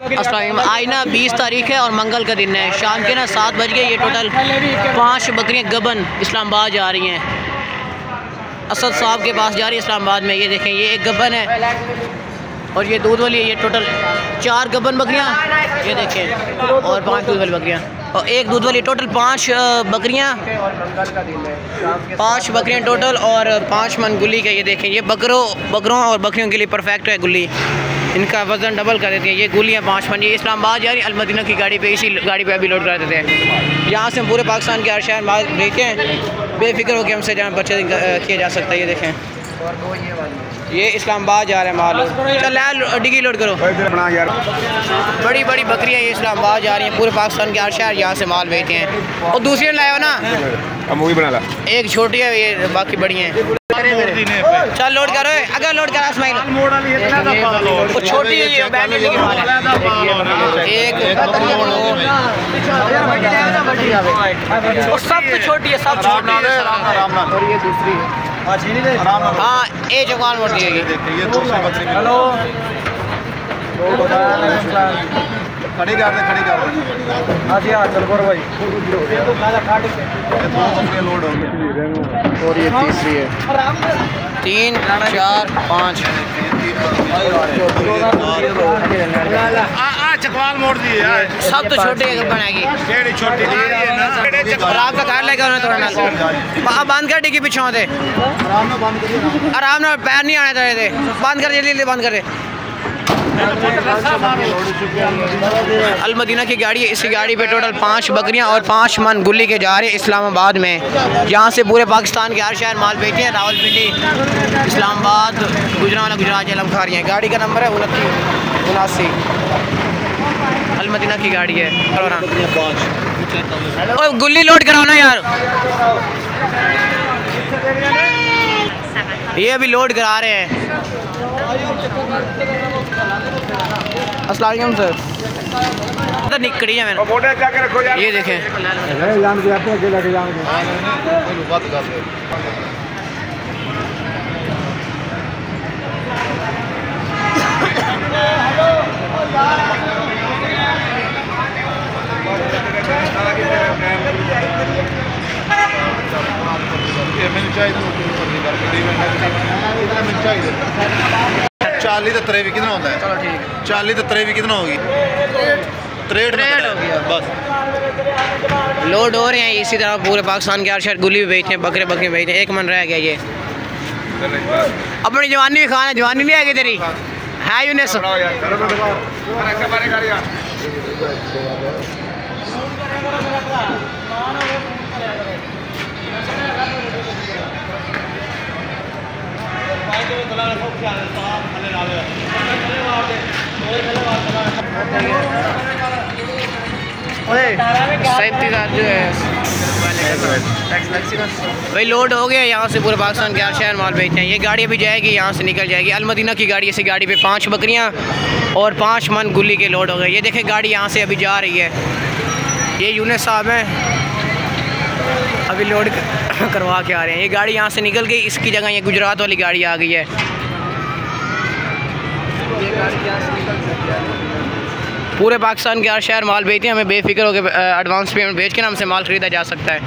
आज ना 20 तारीख है और मंगल का दिन है। शाम के ना 7 बज गए। ये टोटल 5 बकरियां गबन इस्लामाबाद जा रही हैं। असद साहब के पास जा रही है इस्लामाबाद में। ये देखें, ये एक गबन है और ये दूध वाली है। ये टोटल 4 गबन बकरियां, ये देखें, और 5 दूध वाली बकरियां और एक दूध वाली। टोटल 5 बकरियां, 5 बकरियां टोटल और 5 मन गुल्ली के। ये देखें, ये बकरों और बकरियों के लिए परफेक्ट है गुल्ली। इनका वज़न डबल कर देते हैं। ये गुलियाँ 5 मन। ये इस्लामाबाद जा रही है अलमदीना की गाड़ी पे। इसी गाड़ी पे अभी लोड करा देते हैं। यहाँ से हम पूरे पाकिस्तान के हर शहर माल भेजते हैं। बेफिक्र होकर हमसे जहाँ बच्चे किया जा सकता है। ये देखें, ये इस्लामाबाद जा रहे हैं माल। चल डिगी लोड करो। बड़ी बड़ी बकरियाँ ये इस्लामाबाद जा रही हैं। पूरे पाकिस्तान के हर शहर यहाँ से माल भेजते हैं। और दूसरी लाए हो ना, एक छोटी है, ये बाकी बड़ी हैं। चल लोड करो। अगर लोड करा इस्माइल, वो छोटी है, ये बैठने की माल है। एक सब तो छोटी है, सब छोटी है। और ये दूसरी है, हाँ, ए जवान मोड़ दिएगी। हेलो, खड़ी कर दे। हाँ चल करो भाई। लोड हो। और ये तीसरी है। 3 4 5 चकवाल मोड़ दिए यार। सब तो छोटे बनेगी। छोटी और आपका कार लेकर उन्हें थोड़ा बंद कर डिग्गी पीछे होते आराम ना, पैर नहीं आने चाहिए। बंद कर, जल्दी जल्दी बंद कर दे। अलमदीना की गाड़ी है। इसी गाड़ी पे टोटल 5 बकरियां और 5 मन गुल्ली के जा रहे हैं इस्लामाबाद में। यहाँ से पूरे पाकिस्तान के हर शहर माल भेजते हैं। रावलपिंडी, इस्लामाबाद, गुजरात, जलम खा रही हैं। गाड़ी का नंबर है 29 अलमदीना की गाड़ी है। और गुल्ली लोड कराओ ना यार। ये अभी लोड करा रहे हैं। अस्सलाम वालेकुम सर। निकड़ी है मैंने। ये देखें, चाली तो त्रे भी कितना होता है? चलो ठीक है। 40 तो त्रे भी कितना होगी? 63 हो गया बस। लोड हो रहे हैं इसी तरह पूरे पाकिस्तान के हर शहर। गुली भी बेचते हैं, बकरे बेचते हैं। 1 मन रह गया। ये अपनी जवानी भी खाना, जवानी नहीं आएगी तेरी है यूनिस। भाई लोड हो गया। यहाँ से पूरे पाकिस्तान के हर शहर माल बेचते हैं। ये गाड़ी अभी जाएगी, यहाँ से निकल जाएगी। अलमदीना की गाड़ी, इसी गाड़ी पे 5 बकरियाँ और 5 मन गुल्ली के लोड हो गए। ये देखें, गाड़ी यहाँ से अभी जा रही है। ये यूनिस साहब हैं, अभी लोड करवा के आ रहे हैं। ये गाड़ी यहाँ से निकल गई। इसकी जगह ये गुजरात वाली गाड़ी आ गई है। ये गाड़ी यहाँ से निकल सकती है। पूरे पाकिस्तान के हर शहर माल भेजते हैं। हमें बेफिक्र होकर एडवांस पेमेंट भेज के ना हमसे माल ख़रीदा जा सकता है।